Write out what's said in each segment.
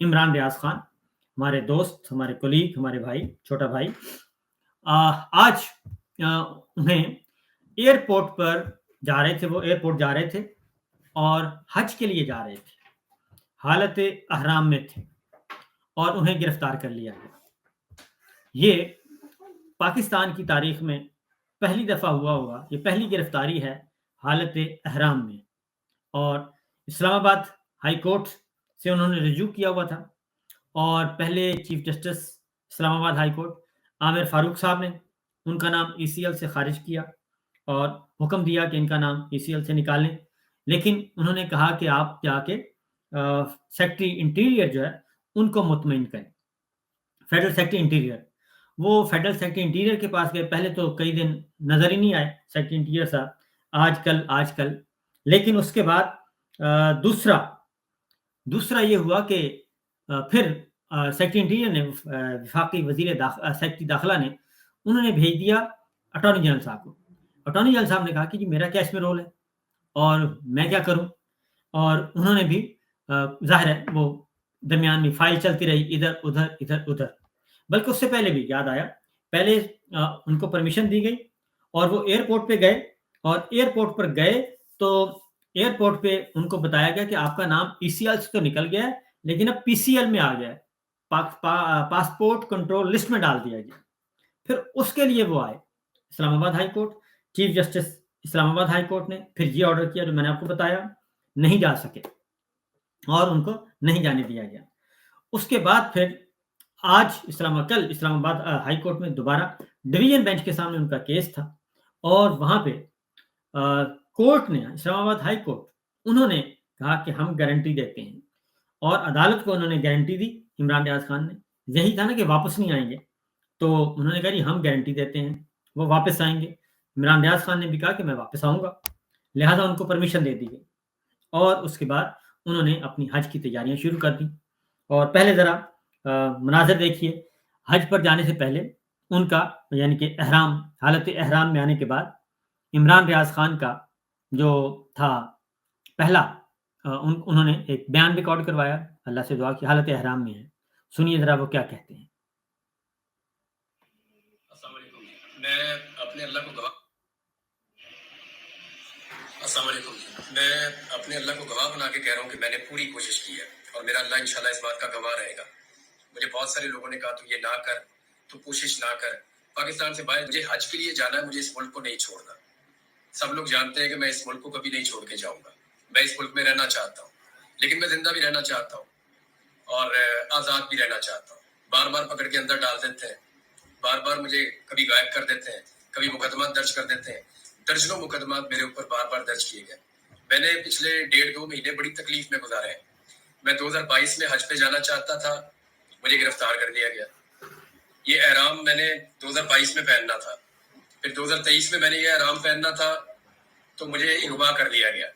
عمران ریاض خان، ہمارے دوست، ہمارے کولیگ، ہمارے بھائی، چھوٹا بھائی، آج انہیں ایئرپورٹ پر جا رہے تھے، وہ ایئرپورٹ جا رہے تھے اور حج کے لیے جا رہے تھے، حالت احرام میں تھے اور انہیں گرفتار کر لیا گیا۔ یہ پاکستان کی تاریخ میں پہلی دفعہ ہوا ہوگا، یہ پہلی گرفتاری ہے حالت احرام میں، اور اسلام آباد ہائی کورٹ سے انہوں نے رجوع کیا ہوا تھا، اور پہلے چیف جسٹس اسلام آباد ہائی کورٹ عامر فاروق صاحب نے ان کا نام ای سی ایل سے خارج کیا اور حکم دیا کہ ان کا نام ای سی ایل سے نکالیں، لیکن انہوں نے کہا کہ آپ جا کے سیکٹری انٹیریئر جو ہے ان کو مطمئن کریں، فیڈرل سیکٹری انٹیریئر۔ وہ فیڈرل سیکٹری انٹیریئر کے پاس گئے، پہلے تو کئی دن نظر ہی نہیں آئے سیکٹری انٹیریئر صاحب، آج کل، لیکن اس کے بعد دوسرا یہ ہوا کہ پھر سیکٹری انٹیریئر نے، وفاقی وزیر سیکٹری داخلہ نے، انہوں نے بھیج دیا اٹارنی جنرل صاحب کو۔ اٹارنی جنرل صاحب نے کہا کہ جی میرا کیا اس میں رول ہے اور میں کیا کروں، اور انہوں نے بھی ظاہر ہے وہ درمیان میں فائل چلتی رہی، ادھر، بلکہ اس سے پہلے بھی یاد آیا، پہلے ان کو پرمیشن دی گئی اور وہ ایئرپورٹ پہ گئے، اور ایئرپورٹ پر گئے تو ایئرپورٹ پہ ان کو بتایا گیا کہ آپ کا نام ای سی ایل سے تو نکل گیا ہے لیکن اب پی سی ایل میں آ گیا ہے، پاسپورٹ کنٹرول لسٹ میں ڈال دیا گیا۔ پھر اس کے لیے وہ آئے اسلام آباد ہائی کورٹ، چیف جسٹس اسلام آباد ہائی کورٹ نے پھر یہ آرڈر کیا جو میں نے آپ کو بتایا، نہیں جا سکے اور ان کو نہیں جانے دیا گیا۔ اس کے بعد پھر آج کل اسلام آباد ہائی کورٹ میں دوبارہ ڈویژن بینچ کے سامنے ان کا کیس تھا، اور وہاں پہ کورٹ نے، اسلام آباد ہائی کورٹ، انہوں نے کہا کہ ہم گارنٹی دیتے ہیں، اور عدالت کو انہوں نے گارنٹی دی، عمران ریاض خان نے، یہی تھا نا کہ واپس نہیں آئیں گے، تو انہوں نے کہا جی ہم گارنٹی دیتے ہیں وہ واپس آئیں گے۔ عمران ریاض خان نے بھی کہا کہ میں واپس آؤں گا، لہذا ان کو پرمیشن دے دی گئی، اور اس کے بعد انہوں نے اپنی حج کی تیاریاں شروع کر دی۔ اور پہلے ذرا مناظر دیکھیے، حج پر جانے سے پہلے ان کا، یعنی کہ حالت احرام میں آنے کے بعد عمران ریاض خان کا جو تھا پہلا، انہوں نے ایک بیان ریکارڈ کروایا، اللہ سے دعا کی، حالت احرام میں ہے، سنیے ذرا وہ کیا کہتے ہیں۔ السلام علیکم، میں اپنے اللہ کو گواہ بنا کے کہہ رہا ہوں کہ میں نے پوری کوشش کی ہے، اور میرا اللہ انشاءاللہ اس بات کا گواہ رہے گا۔ مجھے بہت سارے لوگوں نے کہا تو یہ نہ کر، تو کوشش نہ کر، پاکستان سے باہر مجھے حج کے لیے جانا ہے، مجھے اس ملک کو نہیں چھوڑنا۔ سب لوگ جانتے ہیں کہ میں اس ملک کو کبھی نہیں چھوڑ کے جاؤں گا، میں اس ملک میں رہنا چاہتا ہوں، لیکن میں زندہ بھی رہنا چاہتا ہوں اور آزاد بھی رہنا چاہتا ہوں۔ بار بار پکڑ کے اندر ڈال دیتے ہیں، بار بار مجھے کبھی غائب کر دیتے ہیں، کبھی مقدمات درج کر دیتے ہیں، درجنوں مقدمات میرے اوپر بار بار درج کیے گئے۔ میں نے پچھلے 1.5-2 مہینے بڑی تکلیف میں گزارے ہیں۔ میں 2022 میں حج پہ جانا چاہتا تھا، مجھے گرفتار کر لیا گیا۔ یہ احرام میں نے 2022 میں پہننا تھا، پھر 2023 میں نے یہ احرام پہننا تھا تو مجھے اغوا کر لیا گیا،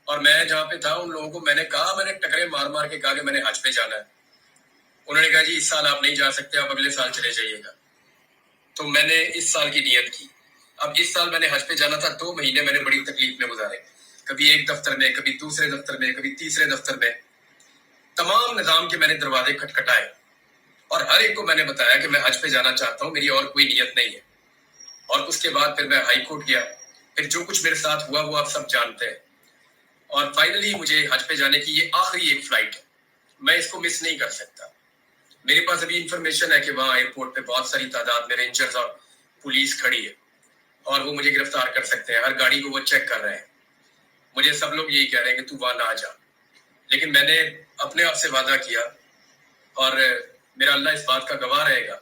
اور میں جہاں پہ تھا ان لوگوں کو میں نے کہا، میں نے ٹکرے مار کے کہا کہ میں نے حج پہ جانا ہے۔ انہوں نے کہا جی اس سال آپ نہیں جا سکتے، آپ اگلے سال چلے جائیے گا۔ تو میں نے اس سال کی نیت کی، اب اس سال میں نے حج پہ جانا تھا، 2 مہینے میں نے بڑی تکلیف میں گزارے، کبھی ایک دفتر میں، کبھی دوسرے دفتر میں، کبھی تیسرے دفتر میں، تمام نظام کے میں نے دروازے کھٹکھٹائے، اور ہر ایک کو میں نے بتایا کہ میں حج پہ جانا چاہتا ہوں، میری اور کوئی نیت نہیں ہے۔ اور اس کے بعد پھر میں ہائی کورٹ گیا، پھر جو کچھ میرے ساتھ ہوا وہ آپ سب جانتے ہیں، اور فائنلی مجھے حج پہ جانے کی یہ آخری ایک فلائٹ ہے، میں اس کو مس نہیں کر سکتا۔ میرے پاس ابھی انفارمیشن ہے کہ وہاں ایئرپورٹ پہ بہت ساری تعداد میں رینجرز اور پولیس کھڑی ہے، اور وہ مجھے گرفتار کر سکتے ہیں، ہر گاڑی کو وہ چیک کر رہے ہیں۔ مجھے سب لوگ یہی کہہ رہے ہیں کہ تو وہاں نہ جا، لیکن میں نے اپنے آپ سے وعدہ کیا، اور میرا اللہ اس بات کا گواہ رہے گا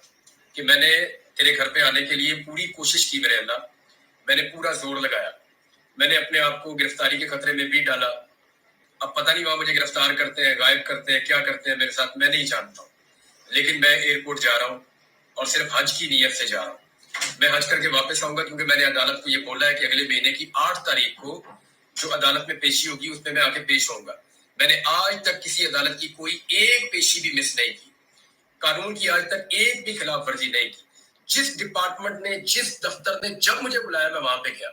کہ میں نے تیرے گھر پہ آنے کے لیے پوری کوشش کی، میرے اللہ، میں نے پورا زور لگایا، میں نے اپنے آپ کو گرفتاری کے خطرے میں بھی ڈالا۔ اب پتہ نہیں وہاں مجھے گرفتار کرتے ہیں، غائب کرتے ہیں، کیا کرتے ہیں میرے ساتھ، میں نہیں جانتا ہوں، لیکن میں ایئرپورٹ جا رہا ہوں اور صرف حج کی نیت سے جا رہا ہوں۔ میں حج کر کے واپس آؤں گا، کیونکہ میں نے عدالت کو یہ بولا ہے کہ اگلے مہینے کی 8 تاریخ کو جو عدالت میں پیشی ہوگی اس میں میں آ کے پیش ہوں گا۔ میں نے آج تک کسی عدالت کی کوئی ایک پیشی بھی مس نہیں کی، قانون کی آج تک ایک بھی خلاف ورزی نہیں کی۔ جس ڈپارٹمنٹ نے، جس دفتر نے جب مجھے بلایا میں وہاں پہ گیا،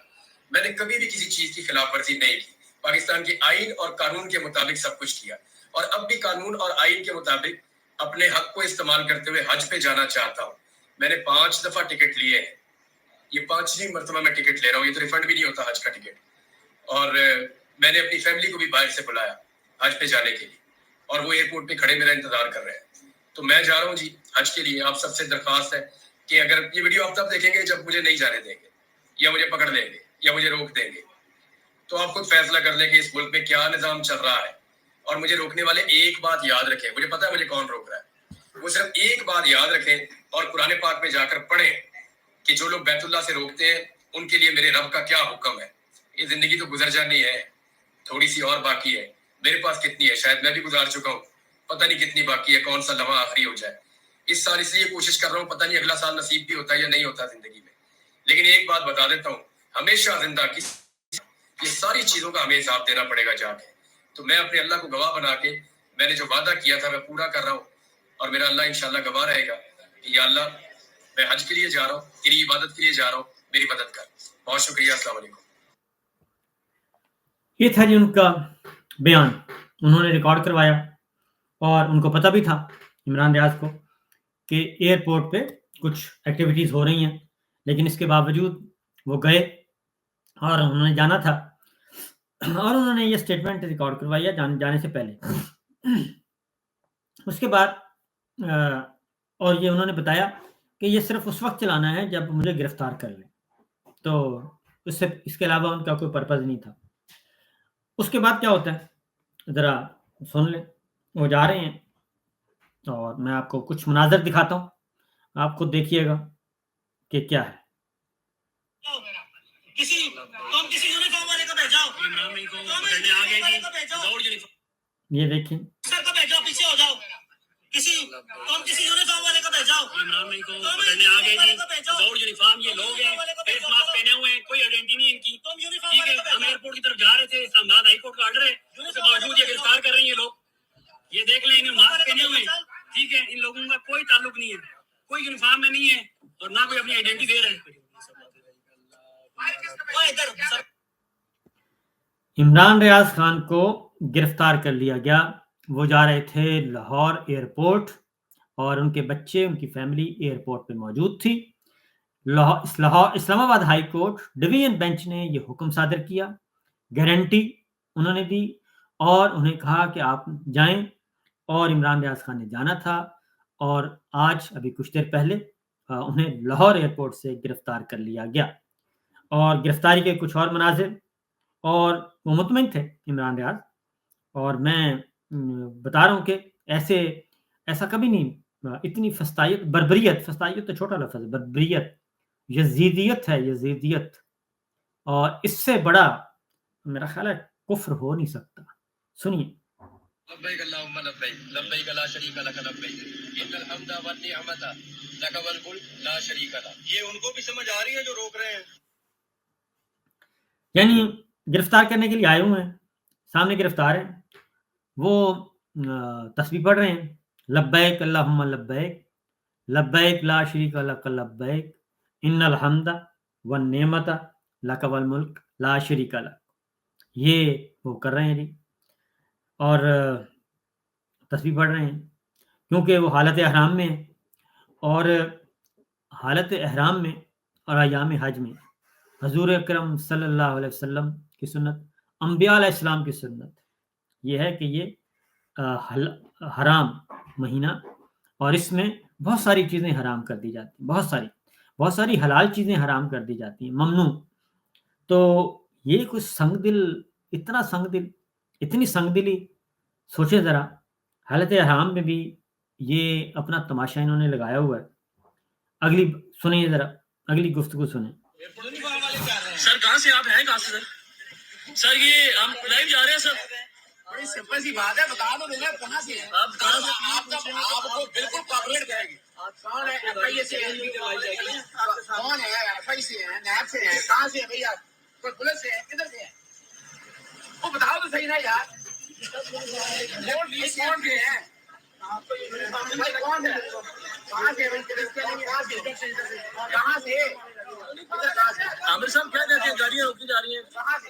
میں نے کبھی بھی کسی چیز کی خلاف ورزی نہیں کی، پاکستان کے آئین اور قانون کے مطابق سب کچھ کیا۔ اور اب بھی قانون اور آئین کے مطابق اپنے حق کو استعمال کرتے ہوئے حج پہ جانا چاہتا ہوں. میں نے 5 دفعہ ٹکٹ لیے ہیں, یہ 5ویں مرتبہ میں ٹکٹ لے رہا ہوں, یہ تو ریفنڈ بھی نہیں ہوتا حج کا ٹکٹ. اور میں نے اپنی فیملی کو بھی باہر سے بلایا حج پہ جانے کے لیے, اور وہ ایئرپورٹ پہ کھڑے میرا انتظار کر رہے ہیں. تو میں جا رہا ہوں جی حج کے لیے. آپ سب سے درخواست ہے کہ اگر یہ ویڈیو آپ تب دیکھیں گے جب مجھے نہیں جانے دیں گے, یا مجھے پکڑ لیں گے, یا مجھے روک دیں گے, تو آپ خود فیصلہ کر لیں کہ اس ملک میں کیا نظام چل رہا ہے. اور مجھے روکنے والے ایک بات یاد رکھیں, مجھے پتا ہے مجھے کون روک رہا ہے, وہ صرف ایک بات یاد رکھیں اور قرآن پاک میں جا کر پڑھیں کہ جو لوگ بیت اللہ سے روکتے ہیں ان کے لیے میرے رب کا کیا حکم ہے. یہ زندگی تو گزر جانی ہے, تھوڑی سی اور باقی ہے. میرے پاس کتنی ہے شاید میں بھی گزار چکا ہوں, پتہ نہیں کتنی باقی ہے, کون سا لمحہ آخری ہو جائے. اس سال اس لیے کوشش کر رہا ہوں, پتہ نہیں اگلا سال نصیب بھی ہوتا ہے یا نہیں ہوتا زندگی میں. لیکن ایک بات بتا دیتا ہوں, ہمیشہ زندہ کی یہ ساری چیزوں کا ہمیں حساب دینا پڑے گا جا کے. تو میں اپنے اللہ کو گواہ بنا کے میں نے جو وعدہ کیا تھا میں پورا کر رہا ہوں, اور میرا اللہ انشاءاللہ گواہ رہے گا کہ یا اللہ میں حج کے لیے جا رہا ہوں, تیری عبادت کے لیے جا رہا ہوں, میری مدد کر. بہت شکریہ, السلام علیکم. یہ تھا جی ان کا بیان, انہوں نے ریکارڈ کروایا, اور ان کو پتہ بھی تھا عمران ریاض کو کہ ایئرپورٹ پہ کچھ ایکٹیویٹیز ہو رہی ہیں, لیکن اس کے باوجود وہ گئے اور انہوں نے جانا تھا, اور انہوں نے یہ اسٹیٹمنٹ ریکارڈ کروایا جانے سے پہلے. اس کے بعد اور یہ انہوں نے بتایا کہ یہ صرف اس وقت چلانا ہے جب مجھے گرفتار کر لیں, تو اس کے علاوہ ان کا کوئی پرپز نہیں تھا. اس کے بعد کیا ہوتا ہے ذرا سن لیں. وہ جا رہے ہیں اور میں آپ کو کچھ مناظر دکھاتا ہوں, آپ خود دیکھیے گا کہ کیا ہے. یہ دیکھیں, یہ لوگ ہیں فیس ماسک پہنے ہوئے ہیں, کوئی آئیڈینٹی نہیں ان کی, ٹھیک ہے. ہم ایئرپورٹ کی طرف جا رہے تھے, اسلام آباد ہائی کورٹ کا آرڈر ہے, اس کے باوجود یہ گرفتار کر رہے ہیں یہ لوگ. یہ دیکھ لیں, انہیں ماسک پہنے ہوئے ہیں, ٹھیک ہے. ان لوگوں کا کوئی تعلق نہیں ہے, کوئی یونیفارم میں نہیں ہے, اور نہ کوئی اپنی آئیڈینٹی دے رہے ہیں. عمران ریاض خان کو گرفتار کر لیا گیا. وہ جا رہے تھے لاہور ایئرپورٹ, اور ان کے بچے, ان کی فیملی ایئرپورٹ پہ موجود تھی. اسلام آباد ہائی کورٹ ڈویژن بینچ نے یہ حکم صادر کیا, گارنٹی انہوں نے دی, اور انہیں کہا کہ آپ جائیں. اور عمران ریاض خان نے جانا تھا, اور آج ابھی کچھ دیر پہلے انہیں لاہور ایئرپورٹ سے گرفتار کر لیا گیا. اور گرفتاری کے کچھ اور مناظر, اور وہ مطمئن تھے عمران ریاض, اور میں بتا رہا ہوں کہ ایسا کبھی نہیں, اتنی فسطائیت, بربریت, فسطائیت تو چھوٹا لفظ ہے, بربریت, یزیدیت ہے, یزیدیت, اور اس سے بڑا میرا خیال ہے کفر ہو نہیں سکتا. سنیے. لبیک اللہم لبیک, لبیک لا شریک لک لبیک, ان الحمد والنعمت لک والملک لا شریک لک. یہ ان کو بھی سمجھ آ رہی ہے جو روک رہے ہیں, یعنی گرفتار کرنے کے لیے آئے ہوئے ہیں, سامنے گرفتار ہیں, وہ تسبیح پڑھ رہے ہیں, لبیک اللہم لبیک, لبیک لا شریک لک لبیک, ان الحمد والنعمت لک والملک لا شریک لک. یہ وہ کر رہے ہیں جی, اور تسبیح پڑھ رہے ہیں, کیونکہ وہ حالت احرام میں ہیں, اور حالت احرام میں اور ایام حج میں حضور اکرم صلی اللہ علیہ وسلم کی سنت, انبیاء علیہ السلام کی سنت یہ ہے کہ یہ حرام مہینہ, اور اس میں بہت ساری چیزیں حرام کر دی جاتی ہیں, بہت ساری حلال چیزیں حرام کر دی جاتی ہیں, ممنوع. تو یہ کچھ سنگ دل, اتنا سنگ دل, اتنی سنگ دلی, سوچے ذرا, حالت احرام میں بھی یہ اپنا تماشا انہوں نے لگایا ہوا ہے. اگلی سنیں ذرا, اگلی گفتگو سنیں. سر کہاں سے آپ ہیں, کہاں سے سر یہ ہم لائیو جا رہے ہیں سر. بڑی سمپل سی بات ہے, بتا دو بھیا کہاں سے ہیں آپ کہاں سے, آپ کو بالکل کوپریٹ کریں گے. کون ہے, ایف آئی اے سے ہیں, کون ہے, ایف آئی سے ہیں, نیب سے ہیں, کہاں سے ہیں بھیا, کوئی پولیس سے ہیں, کدھر سے ہیں, وہ بتاؤ تو صحیح نا یار. کون سے ہیں بھائی, کون ہے, کہاں سے, کہاں سے, عامر صاحب کیا کہتے ہیں, گاڑیاں روکی جا رہی ہیں, کہاں سے,